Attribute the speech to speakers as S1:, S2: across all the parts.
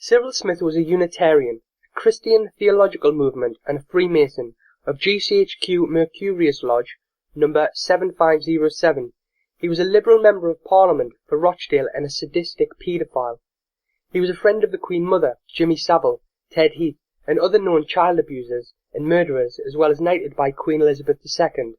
S1: Cyril Smith was a Unitarian, a Christian theological movement, and a Freemason of GCHQ Mercurius Lodge, number 7507. He was a Liberal Member of Parliament for Rochdale and a sadistic paedophile. He was a friend of the Queen Mother, Jimmy Savile, Ted Heath, and other known child abusers and murderers, as well as knighted by Queen Elizabeth II.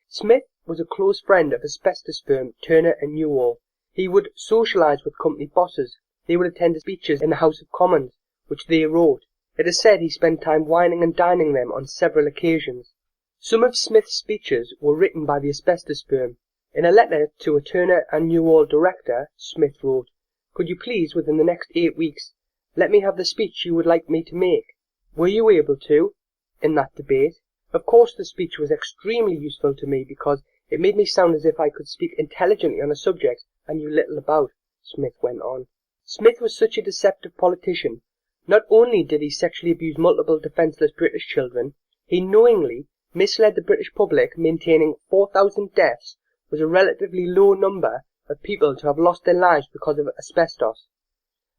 S1: Smith was a close friend of asbestos firm Turner and Newall. He would socialise with company bosses. They would attend speeches in the House of Commons, which they wrote. It is said he spent time wining and dining them on several occasions. Some of Smith's speeches were written by the asbestos firm. In a letter to a Turner and Newall director, Smith wrote, "Could you please, within the next 8 weeks, let me have the speech you would like me to make? Were you able to, in that debate? Of course the speech was extremely useful to me because it made me sound as if I could speak intelligently on a subject I knew little about," Smith went on. Smith was such a deceptive politician. Not only did he sexually abuse multiple defenceless British children, he knowingly misled the British public, maintaining 4,000 deaths was a relatively low number of people to have lost their lives because of asbestos.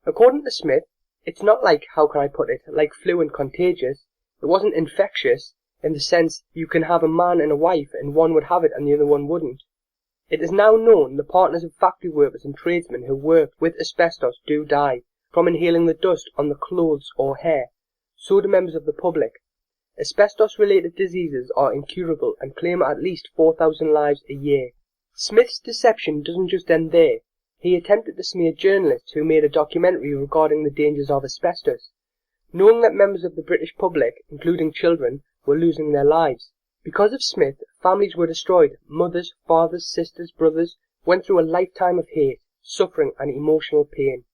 S1: According to Smith, it's not like, how can I put it, like flu and contagious. It wasn't infectious in the sense you can have a man and a wife and one would have it and the other one wouldn't. It is now known the partners of factory workers and tradesmen who work with asbestos do die from inhaling the dust on the clothes or hair. So do members of the public. Asbestos-related diseases are incurable and claim at least 4,000 lives a year. Smith's deception doesn't just end there. He attempted to smear journalists who made a documentary regarding the dangers of asbestos, knowing that members of the British public, including children, were losing their lives. Because of Smith, families were destroyed. Mothers, fathers, sisters, brothers went through a lifetime of hate, suffering and emotional pain.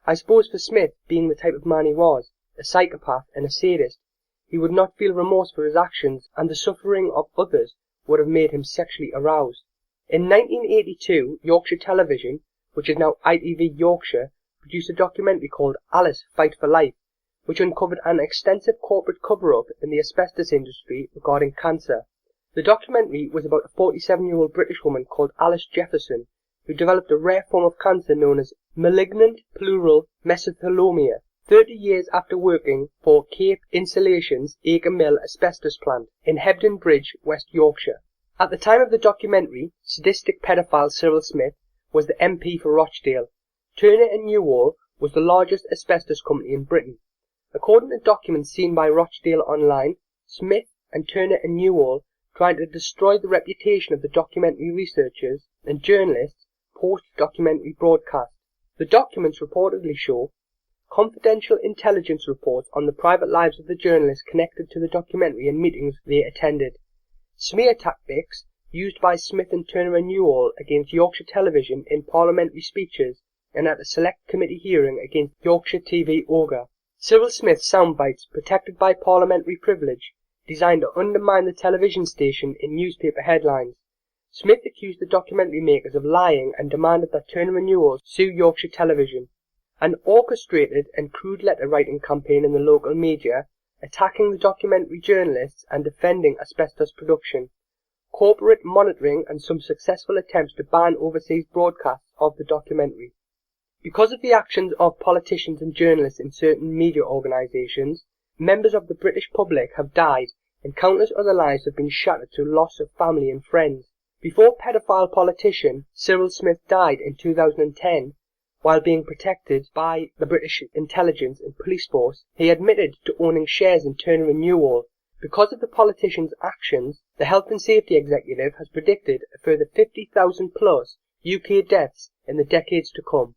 S1: I suppose for Smith, being the type of man he was, a psychopath and a sadist, he would not feel remorse for his actions, and the suffering of others would have made him sexually aroused. In 1982, Yorkshire Television, which is now ITV Yorkshire, produced a documentary called Alice, Fight for Life, which uncovered an extensive corporate cover-up in the asbestos industry regarding cancer. The documentary was about a 47-year-old British woman called Alice Jefferson, who developed a rare form of cancer known as malignant pleural mesothelioma, 30 years after working for Cape Insulation's Acre Mill asbestos plant in Hebden Bridge, West Yorkshire. At the time of the documentary, sadistic pedophile Cyril Smith was the MP for Rochdale. Turner and Newall was the largest asbestos company in Britain. According to documents seen by Rochdale Online, Smith and Turner and Newall tried to destroy the reputation of the documentary researchers and journalists post-documentary broadcast. The documents reportedly show confidential intelligence reports on the private lives of the journalists connected to the documentary and meetings they attended. Smear tactics used by Smith and Turner and Newall against Yorkshire Television in parliamentary speeches and at a select committee hearing against Yorkshire TV Ogre. Cyril Smith's soundbites, protected by parliamentary privilege, designed to undermine the television station in newspaper headlines. Smith accused the documentary makers of lying and demanded that Turner and Newall sue Yorkshire Television. An orchestrated and crude letter-writing campaign in the local media, attacking the documentary journalists and defending asbestos production. Corporate monitoring and some successful attempts to ban overseas broadcasts of the documentary. Because of the actions of politicians and journalists in certain media organisations, members of the British public have died and countless other lives have been shattered through loss of family and friends. Before pedophile politician Cyril Smith died in 2010, while being protected by the British intelligence and police force, he admitted to owning shares in Turner and Newall. Because of the politician's actions, the Health and Safety Executive has predicted a further 50,000 plus UK deaths in the decades to come.